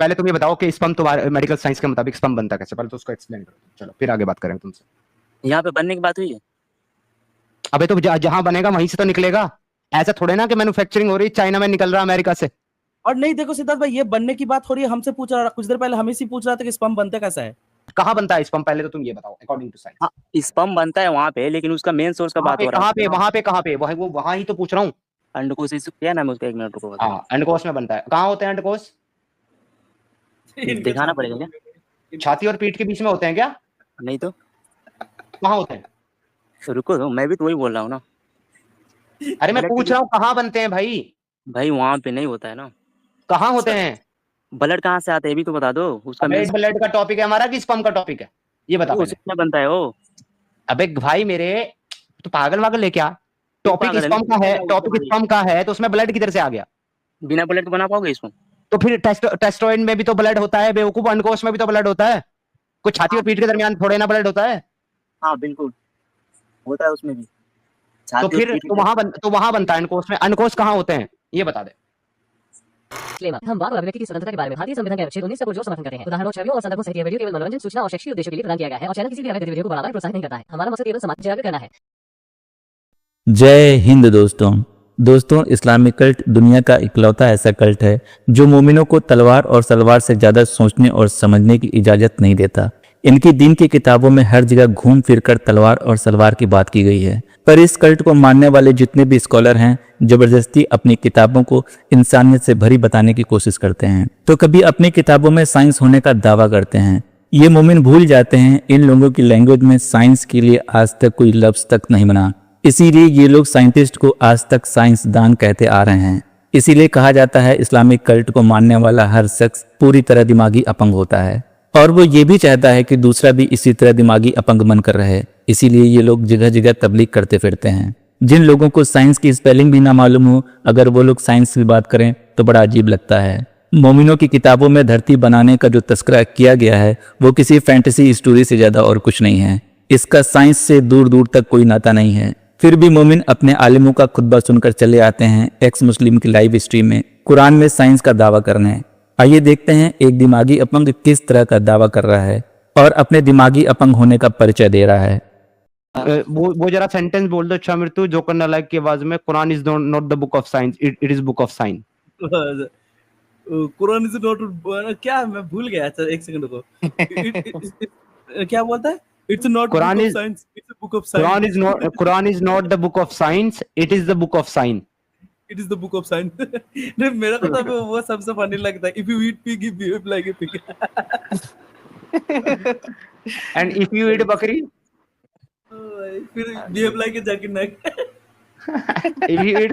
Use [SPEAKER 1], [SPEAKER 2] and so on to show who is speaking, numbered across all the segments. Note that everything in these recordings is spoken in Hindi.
[SPEAKER 1] पहले तुम ये बताओ कि स्पर्म तुम्हारे मेडिकल साइंस के मुताबिक स्पर्म बनता कैसे, पहले तो उसको एक्सप्लेन करो, चलो फिर आगे बात करेंगे तुमसे।
[SPEAKER 2] यहाँ पे बनने की बात हुई है।
[SPEAKER 1] अबे तो जहां बनेगा वहीं से तो निकलेगा, ऐसा थोड़े ना कि मैन्युफैक्चरिंग हो रही चाइना में निकल रहा अमेरिका से।
[SPEAKER 3] और नहीं देखो सिद्धार्थ भाई, ये बनने की बात हो रही है, हमसे पूछ रहा, कुछ देर पहले हमें से पूछ रहा था कि स्पर्म बनता कैसा है।
[SPEAKER 1] कहाँ बनता है स्पर्म, पहले तो तुम ये बताओ अकॉर्डिंग टू साइंस।
[SPEAKER 2] हाँ, स्पर्म बनता है वहाँ पे, लेकिन उसका मेन सोर्स का बात हो रहा
[SPEAKER 1] कहाँ
[SPEAKER 2] है
[SPEAKER 1] पे वहां पे कहाँ पे वो वहां ही तो पूछ रहा हूँ।
[SPEAKER 2] अंडकोश क्या नाम है उसका, 1 मिनट रुको बता।
[SPEAKER 1] हाँ अंडकोश में बनता है, कहाँ होते हैं अंडकोश?
[SPEAKER 2] दिखाना पड़ेगा क्या?
[SPEAKER 1] छाती और पीठ के बीच में होते हैं क्या?
[SPEAKER 2] नहीं तो
[SPEAKER 1] कहाँ होते हैं?
[SPEAKER 2] रुको, मैं भी तो वही बोल रहा हूँ ना।
[SPEAKER 1] अरे मैं पूछ रहा हूँ कहाँ बनते हैं भाई।
[SPEAKER 2] भाई वहाँ पे नहीं होता है ना।
[SPEAKER 1] कहाँ होते हैं?
[SPEAKER 2] ब्लड कहाँ से आता है ये भी तो बता दो उसका।
[SPEAKER 1] ब्लड का टॉपिक है हमारा कि स्पर्म का टॉपिक है, ये बता पहले।
[SPEAKER 2] उसमें बनता है वो।
[SPEAKER 1] अबे भाई मेरे, तो पागल वागल ले क्या? टॉपिक
[SPEAKER 2] पागल है,
[SPEAKER 1] स्पर्म का है, टॉपिक स्पर्म का है, तो उसमें ब्लड किधर से आ गया?
[SPEAKER 2] बिना ब्लड के बना पाओगे इसको?
[SPEAKER 1] तो फिर टेस्टोस्टेरोन में भी तो ब्लड होता है बेवकूफ, अंडकोश में भी तो ब्लड होता है, कुछ छाती और पीठ के दरमियान थोड़े ना ब्लड होता है।
[SPEAKER 2] हाँ बिल्कुल होता है उसमें भी।
[SPEAKER 1] तो फिर तो वहां बनता है अंडकोश में, अंडकोश कहाँ होते हैं ये बता दे।
[SPEAKER 4] हम वाक और अभिव्यक्ति की स्वतंत्रता के बारे में भारतीय संविधान के अनुच्छेद 19 का पुरजोर समर्थन करते हैं। उदाहरणों, छवियों और संदर्भों सहित यह वीडियो केवल मनोरंजन, सूचना और शैक्षिक उद्देश्यों के लिए प्रदान किया गया है और चैनल किसी भी अवैध गतिविधियों को बढ़ावा या प्रोत्साहित नहीं करता है। हमारा मकसद केवल समाज जागरूक करना है।
[SPEAKER 5] जय हिंद दोस्तों, इस्लामिक कल्ट दुनिया का इकलौता ऐसा कल्ट है जो मोमिनों को तलवार और सलवार से ज्यादा सोचने और समझने की इजाजत नहीं देता। इनकी दीन की किताबों में हर जगह घूम फिरकर तलवार और सलवार की बात की गई है, पर इस कल्ट को मानने वाले जितने भी स्कॉलर हैं जबरदस्ती अपनी किताबों को इंसानियत से भरी बताने की कोशिश करते हैं, तो कभी अपनी किताबों में साइंस होने का दावा करते हैं। ये मोमिन भूल जाते हैं इन लोगों की लैंग्वेज में साइंस के लिए आज तक कोई लफ्ज तक नहीं बना, इसीलिए ये लोग साइंटिस्ट को आज तक साइंसदान कहते आ रहे हैं। इसीलिए कहा जाता है इस्लामिक कल्ट को मानने वाला हर शख्स पूरी तरह दिमागी अपंग होता है, और वो ये भी चाहता है कि दूसरा भी इसी तरह दिमागी अपंग बनकर रहे। इसीलिए ये लोग जगह जगह तबलीग करते फिरते हैं। जिन लोगों को साइंस की स्पेलिंग भी ना मालूम हो, अगर वो लोग साइंस की बात करें तो बड़ा अजीब लगता है। मोमिनों की किताबों में धरती बनाने का जो तस्करा किया गया है वो किसी फैंटेसी स्टोरी से ज्यादा और कुछ नहीं है। इसका साइंस से दूर दूर तक कोई नाता नहीं है। फिर भी मोमिन अपने आलिमों का खुतबा सुनकर चले आते हैं एक्स मुस्लिम की लाइव स्ट्रीम में कुरान में साइंस का दावा करने। आइए देखते हैं एक दिमागी अपंग किस तरह का दावा कर रहा है और अपने दिमागी अपंग होने का परिचय दे रहा है।
[SPEAKER 1] वो जरा सेंटेंस बोल दो अच्छा मृत्यु, जोकर नालायक की आवाज में। Quran is not the book of science, it is book of sine.
[SPEAKER 3] Quran is not, क्या मैं भूल गया, अच्छा एक सेकंड को। क्या बोलता है? It's not book of science, it's book of sine.
[SPEAKER 1] Quran is not the book of science, it is the book of sine.
[SPEAKER 3] It is the book of sine. नहीं मेरा तो तब वो सबसे फनी लगता है, if you eat pig you behave like a pig,
[SPEAKER 1] and if you eat बकरी
[SPEAKER 3] फिर behave like a Jackie neck.
[SPEAKER 1] If you eat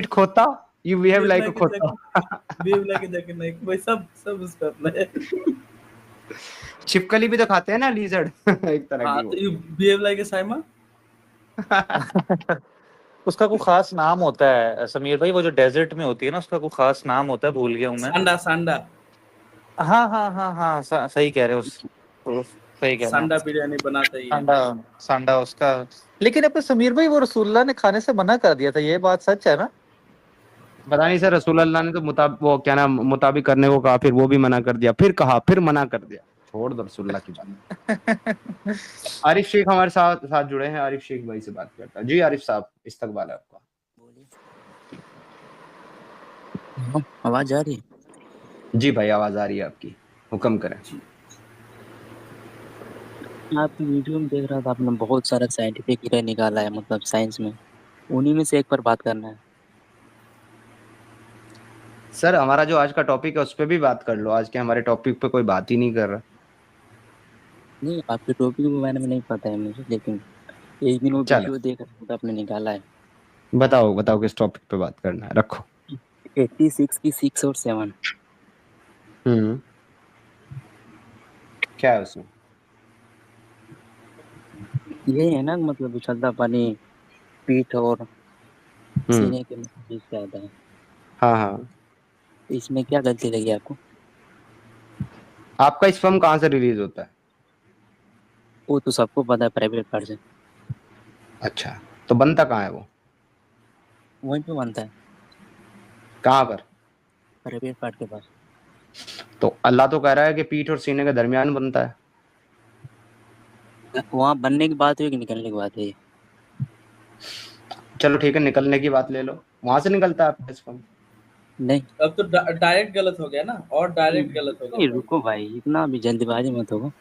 [SPEAKER 1] खोता यू बिहेव लाइक अ खोता।
[SPEAKER 3] बिहेव लाइक ए जैकी नेक। भाई सब उसका अपना है।
[SPEAKER 1] छिपकली भी तो खाते हैं ना, लीजर्ड। एक तरह की।
[SPEAKER 3] तो you behave like a Saima.
[SPEAKER 6] उसका कोई खास नाम होता है समीर भाई, वो जो डेजर्ट में होती है ना उसका कोई खास नाम होता है, भूल गया हूँ मैं।
[SPEAKER 3] सांडा।
[SPEAKER 6] हाँ सही कह रहे हो, सही कह रहे हो।
[SPEAKER 3] सांडा बिरयानी बनाता ही है।
[SPEAKER 6] सांडा उसका। लेकिन अपने समीर भाई वो रसूलुल्लाह ने खाने से मना कर दिया था, ये बात सच है ना?
[SPEAKER 1] पता नहीं सर, रसूलुल्लाह ने तो वो क्या नाम मुताबिक करने को कहा, फिर वो भी मना कर दिया, फिर कहा, फिर मना कर दिया। छोड़ दो रसूलुल्लाह की बात। आरिफ शेख हमारे साथ जुड़े हैं, आरिफ शेख भाई से बात करता है। जी आरिफ साहब, इस्तकबाल है आपका।
[SPEAKER 2] आवाज आ रही है?
[SPEAKER 1] जी भाई आवाज आ रही है आपकी, हुक्म करें।
[SPEAKER 2] आपकी वीडियो में देख रहा था, आपने बहुत सारा साइंटिफिक एरर निकाला है, मतलब साइंस में, उन्हीं में से एक पर बात करना है।
[SPEAKER 1] सर हमारा जो आज का टॉपिक है उस पर भी बात कर लो, आज के हमारे टॉपिक पे कोई बात ही नहीं कर रहा।
[SPEAKER 2] नहीं, आपके टॉपिक के बारे में नहीं पता है मुझे, लेकिन एक दिन वो वीडियो देख रहा था आपने निकाला है।
[SPEAKER 1] बताओ किस टॉपिक पे बात करना है, रखो।
[SPEAKER 2] 86 की 6 और 7।
[SPEAKER 1] क्या है उसमें?
[SPEAKER 2] ये है ना, मतलब उछलता पानी पीठ और सीने के बीच से आता है।
[SPEAKER 1] हाँ।
[SPEAKER 2] इसमें क्या गलती लगी आपको?
[SPEAKER 1] आपका स्पर्म कहाँ से रिलीज होता है?
[SPEAKER 2] वो तो सबको पता है, प्राइवेट पार्ट से।
[SPEAKER 1] अच्छा, तो बनता कहाँ है वो?
[SPEAKER 2] वहीं पे बनता है।
[SPEAKER 1] कहाँ पर?
[SPEAKER 2] प्राइवेट पार्ट के पास।
[SPEAKER 1] तो अल्लाह तो कह रहा है कि पीठ और सीने के दरमियान बनता है।
[SPEAKER 2] वहाँ बनने की बात हुई कि निकलने की बात हुई?
[SPEAKER 1] चलो ठीक है, निकलने की बात ले लो, वहां से निकलता है आपका स्पर्म।
[SPEAKER 2] नहीं
[SPEAKER 3] अब तो डायरेक्ट गलत हो गया ना, और डायरेक्ट गलत हो
[SPEAKER 2] नहीं,
[SPEAKER 3] गया।
[SPEAKER 2] रुको भाई, इतना भी जल्दबाजी मत हो।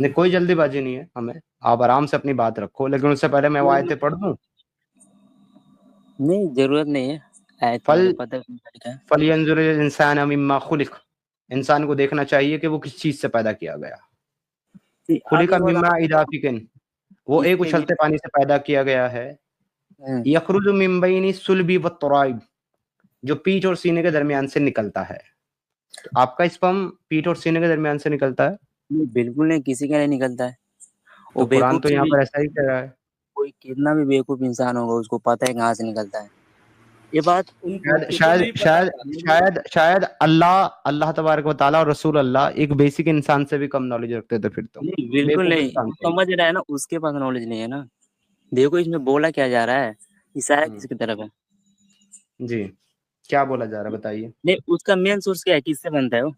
[SPEAKER 1] नहीं, कोई जल्दीबाजी नहीं है हमें, आप आराम से अपनी बात रखो, लेकिन उससे पहले मैं वो आयतें पढ़ दूं।
[SPEAKER 2] नहीं जरूरत नहीं है, आयत
[SPEAKER 1] फल
[SPEAKER 2] मुझे पता है।
[SPEAKER 1] फलियंजुर इंसान मिम्मा खुलिक, इंसान को देखना चाहिए कि वो किस चीज से पैदा किया गया। खुलिका मिम्मा इदाफिकिन, वो एक
[SPEAKER 2] इसके
[SPEAKER 1] उछलते पानी से पैदा किया गया है। यखरुजु मिन बैनी सुल्बी व तुराइब, जो पीठ और सीने के दरमियान से निकलता है। तो आपका स्पर्म पीठ और सीने के दरमियान से निकलता है?
[SPEAKER 2] बिल्कुल नहीं, किसी का नहीं निकलता है।
[SPEAKER 1] तो
[SPEAKER 2] वो
[SPEAKER 1] कुरान
[SPEAKER 2] बेवकूफ
[SPEAKER 1] तो
[SPEAKER 2] से
[SPEAKER 1] यहाँ
[SPEAKER 2] भी,
[SPEAKER 1] पर ऐसा ही कह रहा है।
[SPEAKER 2] कोई कितना भी बेवकूफ इंसान होगा उसको पता है कहाँ से निकलता है ये बात।
[SPEAKER 3] उनको तो
[SPEAKER 1] शायद
[SPEAKER 3] नहीं पता
[SPEAKER 1] शायद
[SPEAKER 3] था।
[SPEAKER 1] शायद शायद अल्लाह तबारक व तआला और रसूल अल्लाह एक बेसिक इंसान से भी कम नॉलेज रखते थे फिर तो।
[SPEAKER 2] नहीं बिल्कुल
[SPEAKER 1] बेवकूफ
[SPEAKER 2] नहीं,
[SPEAKER 1] इंसान थे।
[SPEAKER 2] समझ रहा है ना, उसके पास नॉलेज नहीं है ना। देखो इसमें बोला क्या जा रहा है, इशारा
[SPEAKER 1] हम्म।
[SPEAKER 2] किसकी तरफ है?
[SPEAKER 1] जी, क्या बोला जा रहा है बताइए।
[SPEAKER 2] नहीं, उसका मेन सोर्स क्या है, किससे बनता है वो?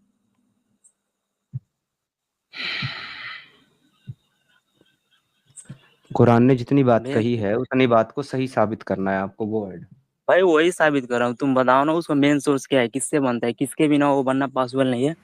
[SPEAKER 1] कुरान ने जितनी बात
[SPEAKER 2] मैं-
[SPEAKER 1] कही है उतनी बात को सही साबित करना है आपको, वो वर्ड।
[SPEAKER 2] भाई वही साबित कर रहा हूँ, तुम बताओ ना उसका मेन सोर्स क्या है, किससे बनता है, किसके बिना वो बनना पॉसिबल नहीं है।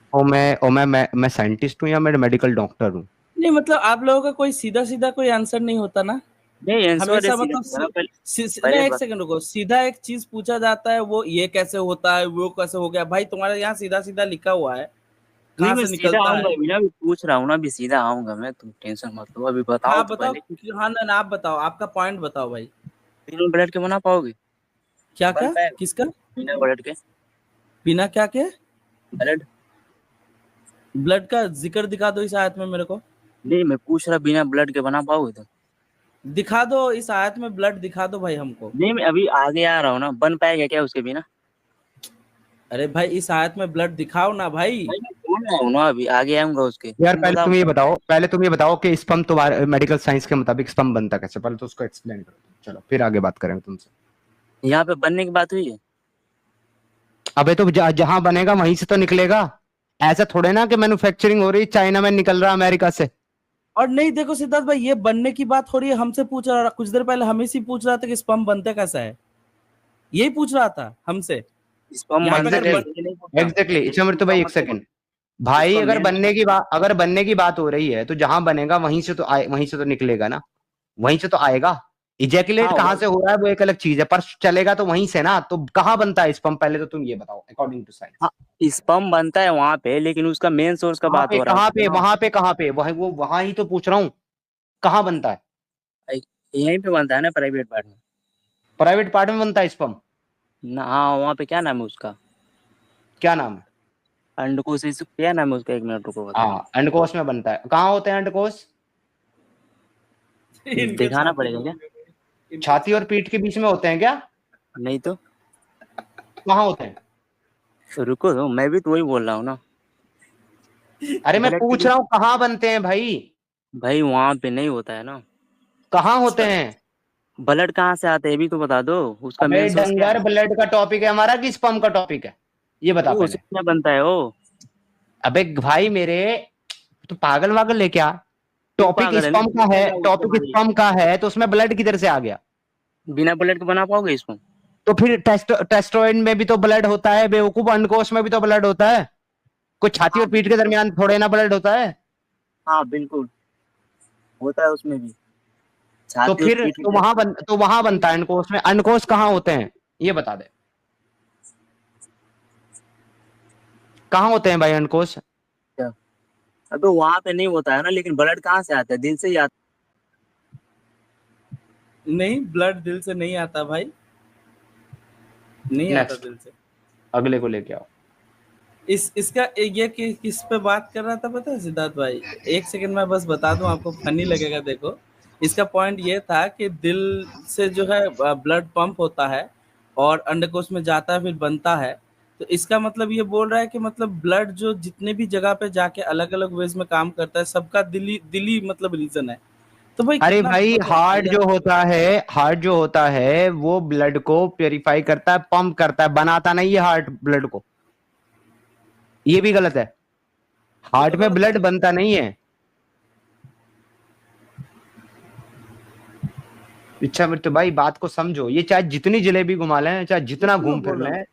[SPEAKER 1] मैं साइंटिस्ट हूँ या मैं मेडिकल डॉक्टर हूँ?
[SPEAKER 3] नहीं मतलब आप लोगों का कोई सीधा सीधा कोई आंसर नहीं होता ना,
[SPEAKER 2] नहीं आंसर
[SPEAKER 3] हमेशा
[SPEAKER 2] सीधा
[SPEAKER 3] मतलब
[SPEAKER 2] सीधा पहले
[SPEAKER 3] नहीं,
[SPEAKER 2] पहले
[SPEAKER 3] एक सेकंड रुको, सीधा एक चीज पूछा जाता है, वो ये कैसे होता है, वो कैसे हो गया। भाई तुम्हारे यहाँ सीधा सीधा लिखा हुआ है,
[SPEAKER 2] नहीं,
[SPEAKER 3] कहाँ
[SPEAKER 2] मैं
[SPEAKER 3] से
[SPEAKER 2] सीधा
[SPEAKER 3] निकलता
[SPEAKER 2] आऊंगा
[SPEAKER 3] है।
[SPEAKER 2] अभी ना, अभी पूछ रहा हूँ ना, अभी सीधा आऊंगा मैं, तुम टेंशन मत लो, अभी बताओ
[SPEAKER 3] हाँ
[SPEAKER 2] तो
[SPEAKER 3] बताओ,
[SPEAKER 2] पहले।
[SPEAKER 3] हाँ ना, आप बताओ, आपका पॉइंट बताओ भाई।
[SPEAKER 2] बिना ब्लड के बना पाओगे?
[SPEAKER 3] क्या
[SPEAKER 2] बन
[SPEAKER 3] क्या
[SPEAKER 2] पाएगा
[SPEAKER 3] किसका?
[SPEAKER 2] बिना ब्लड के?
[SPEAKER 3] बिना क्या के?
[SPEAKER 2] ब्लड?
[SPEAKER 3] ब्लड का जिक्र दिखा दो इस आयत में मेरे को,
[SPEAKER 2] नहीं मैं पूछ रहा, बिना ब्लड के बना पाओगे तुम?
[SPEAKER 3] दिखा दो इस आयत में ब्लड दिखा दो भाई हमको।
[SPEAKER 2] नहीं मैं अभी आगे आ रहा हूँ ना, बन पाएगा क्या उसके बिना?
[SPEAKER 3] अरे भाई इस आयत में ब्लड दिखाओ ना भाई।
[SPEAKER 2] भाई मैं बोल रहा हूँ ना, अभी आगे आऊंगा उसके,
[SPEAKER 1] यार
[SPEAKER 2] तुम
[SPEAKER 1] पहले
[SPEAKER 2] बताओ।
[SPEAKER 1] तुम ये बताओ कि स्पर्म तुम्हारे मेडिकल साइंस के मुताबिक स्पर्म बनता कैसे, पहले तो उसको एक्सप्लेन करो, चलो फिर आगे बात करेंगे तुमसे।
[SPEAKER 2] यहाँ पे बनने की बात हुई है?
[SPEAKER 1] अबे तो जहां बनेगा वहीं से तो निकलेगा, ऐसा थोड़े ना कि मैन्युफैक्चरिंग हो रही चाइना में निकल रहा अमेरिका से।
[SPEAKER 3] और नहीं देखो सिद्धार्थ भाई, ये बनने की बात हो रही है, हमसे पूछ रहा, कुछ देर पहले हमें से पूछ रहा था कि स्पर्म बनते कैसा है, यही पूछ रहा था हमसे।
[SPEAKER 2] स्पर्म
[SPEAKER 3] यहाँ पे
[SPEAKER 2] बनता
[SPEAKER 3] अगर
[SPEAKER 2] कैसे
[SPEAKER 3] बन-
[SPEAKER 2] ये नहीं पूछा।
[SPEAKER 1] एग्जैक्टली, इसमें मेरे तो भाई एक सेकंड भाई,
[SPEAKER 2] उसका
[SPEAKER 1] अगर बनने की बात हो रही है तो जहां बनेगा वहीं से तो निकलेगा ना, वहीं से तो आएगा। इजैकुलेट
[SPEAKER 2] हाँ
[SPEAKER 1] कहाँ से हो रहा है वो एक अलग चीज है, पर चलेगा तो वहीं से ना, तो कहाँ बनता है स्पर्म, पहले तो तुम ये बताओ अकॉर्डिंग टू साइंस।
[SPEAKER 2] हाँ, स्पर्म बनता है वहां पे, लेकिन उसका मेन सोर्स का बात हो रहा
[SPEAKER 1] कहाँ पे
[SPEAKER 2] है।
[SPEAKER 1] कहाँ पे वहां ही तो पूछ रहा हूँ, कहाँ बनता है?
[SPEAKER 2] यहीं पे बनता है ना, प्राइवेट पार्ट में।
[SPEAKER 1] प्राइवेट पार्ट में बनता है स्पर्म?
[SPEAKER 2] ना हाँ, वहाँ पे क्या नाम है उसका?
[SPEAKER 1] क्या नाम है?
[SPEAKER 2] अंडकोश, क्या नाम है उसका, 1 मिनट रुको बता।
[SPEAKER 1] हाँ, अंडकोश में बनता है। कहाँ होते हैं अंडकोश?
[SPEAKER 3] इनके
[SPEAKER 2] दिखाना
[SPEAKER 3] छाती
[SPEAKER 2] पड़ेगा
[SPEAKER 3] में-
[SPEAKER 2] क्या?
[SPEAKER 3] इनके
[SPEAKER 1] छाती और पीठ के बीच में होते हैं क्या?
[SPEAKER 2] नहीं तो
[SPEAKER 1] कहाँ होते हैं?
[SPEAKER 2] रुको तो, मैं भी तो वही बोल रहा हूँ ना।
[SPEAKER 1] अरे मैं
[SPEAKER 2] ब्लड के
[SPEAKER 1] पूछ रहा हूँ कहाँ बनते हैं भाई,
[SPEAKER 2] भाई वहां पे नहीं होता है ना।
[SPEAKER 1] कहाँ होते हैं?
[SPEAKER 2] ब्लड कहाँ से आता है ये भी तो बता दो, उसका
[SPEAKER 1] अबे
[SPEAKER 2] मेन सोर्स क्या
[SPEAKER 1] डंगर,
[SPEAKER 2] है?
[SPEAKER 1] ब्लड का टॉपिक है हमारा कि स्पर्म का टॉपिक है, ये बता
[SPEAKER 2] उससे
[SPEAKER 1] पहले।
[SPEAKER 2] क्या बनता है वो?
[SPEAKER 1] अबे भाई मेरे, तो पागल वागल लेके आ, टॉपिक
[SPEAKER 2] पागल है ना,
[SPEAKER 1] स्पर्म का है,
[SPEAKER 2] उसके
[SPEAKER 1] टॉपिक
[SPEAKER 2] बाद
[SPEAKER 1] स्पर्म का है, तो उसमें ब्लड किधर से आ गया?
[SPEAKER 2] बिना ब्लड के बना पाओगे इसको?
[SPEAKER 1] तो फिर टेस्टोस्टेरोन में भी तो ब्लड होता है बेवकूफ, अंडकोश में भी तो ब्लड होता है, कोई छाती और पीठ के दरमियान थोड़े ना ब्लड होता है।
[SPEAKER 2] हाँ बिल्कुल होता है उसमें भी,
[SPEAKER 1] तो
[SPEAKER 2] छाती और
[SPEAKER 1] फिर
[SPEAKER 2] पीठ
[SPEAKER 1] तो वहां बनता है अंडकोश में। अंडकोश कहाँ होते हैं ये बता दे, कहाँ होते हैं भाई अंडकोश?
[SPEAKER 2] अबे वहां पे नहीं होता है ना, लेकिन ब्लड कहाँ से आता है? दिल से ही आता
[SPEAKER 3] नहीं, ब्लड दिल से नहीं आता भाई, नहीं आता
[SPEAKER 1] Next.
[SPEAKER 3] दिल से।
[SPEAKER 1] अगले को लेके आओ।
[SPEAKER 3] इसका ये किस पे बात कर रहा था पता है सिद्धार्थ भाई? एक सेकंड में बस बता दूं आपको, फनी लगेगा। देखो इसका पॉइंट ये था कि दिल से जो है ब्लड पंप होता है और अंडकोश में जाता है, फिर बनता है। तो इसका मतलब ये बोल रहा है कि मतलब ब्लड जो जितने भी जगह पे जाके अलग अलग वेज में काम करता है, सबका दिली मतलब रीजन है। तो भाई
[SPEAKER 1] अरे
[SPEAKER 3] कितना
[SPEAKER 1] भाई
[SPEAKER 3] मतलब
[SPEAKER 1] हार्ट जो होता है वो ब्लड को प्योरीफाई करता है, पंप करता है, बनाता नहीं है हार्ट ब्लड को, ये भी गलत है। हार्ट में ब्लड बनता नहीं है। इच्छा मृत्यु भाई, बात को समझो। ये चाहे जितनी जलेबी घुमा लें, चाहे जितना घूम फिर लें,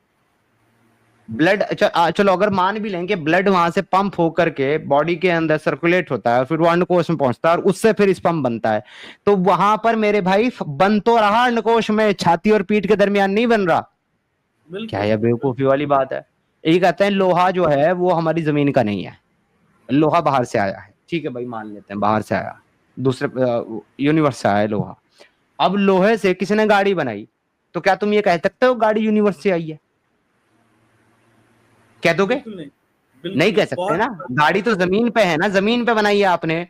[SPEAKER 1] ब्लड चलो अगर मान भी लेंगे ब्लड वहां से पंप होकर के बॉडी के अंदर सर्कुलेट होता है और फिर वो अंडकोश में पहुंचता है और उससे फिर स्पर्म बनता है, तो वहां पर मेरे भाई बन तो रहा अंडकोश में, छाती और पीठ के दरमियान नहीं बन रहा। क्या यह बेवकूफी वाली बात है? ये कहते हैं लोहा जो है वो हमारी जमीन का नहीं है, लोहा बाहर से आया है। ठीक है भाई, मान लेते हैं बाहर से आया, दूसरे यूनिवर्स से आया लोहा। अब लोहे से किसी ने गाड़ी बनाई, तो क्या तुम ये कह सकते हो गाड़ी यूनिवर्स से आई है? कह दोगे? नहीं कह सकते ना। गाड़ी तो जमीन पे है ना, जमीन पे बनाई है आपने,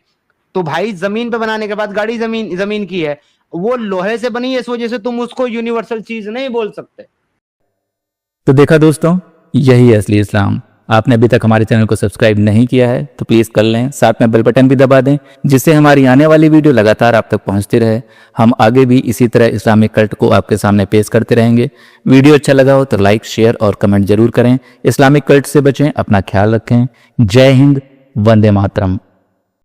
[SPEAKER 1] तो भाई जमीन पे बनाने के बाद गाड़ी जमीन की है, वो लोहे से बनी है, इस वजह से तुम उसको यूनिवर्सल चीज नहीं बोल सकते।
[SPEAKER 5] तो देखा दोस्तों, यही है असली इस्लाम। आपने अभी तक हमारे चैनल को सब्सक्राइब नहीं किया है तो प्लीज़ कर लें, साथ में बेल बटन भी दबा दें, जिससे हमारी आने वाली वीडियो लगातार आप तक पहुंचती रहे। हम आगे भी इसी तरह इस्लामिक कल्ट को आपके सामने पेश करते रहेंगे। वीडियो अच्छा लगा हो तो लाइक, शेयर और कमेंट जरूर करें। इस्लामिक कल्ट से बचें, अपना ख्याल रखें। जय हिंद, वंदे मातरम।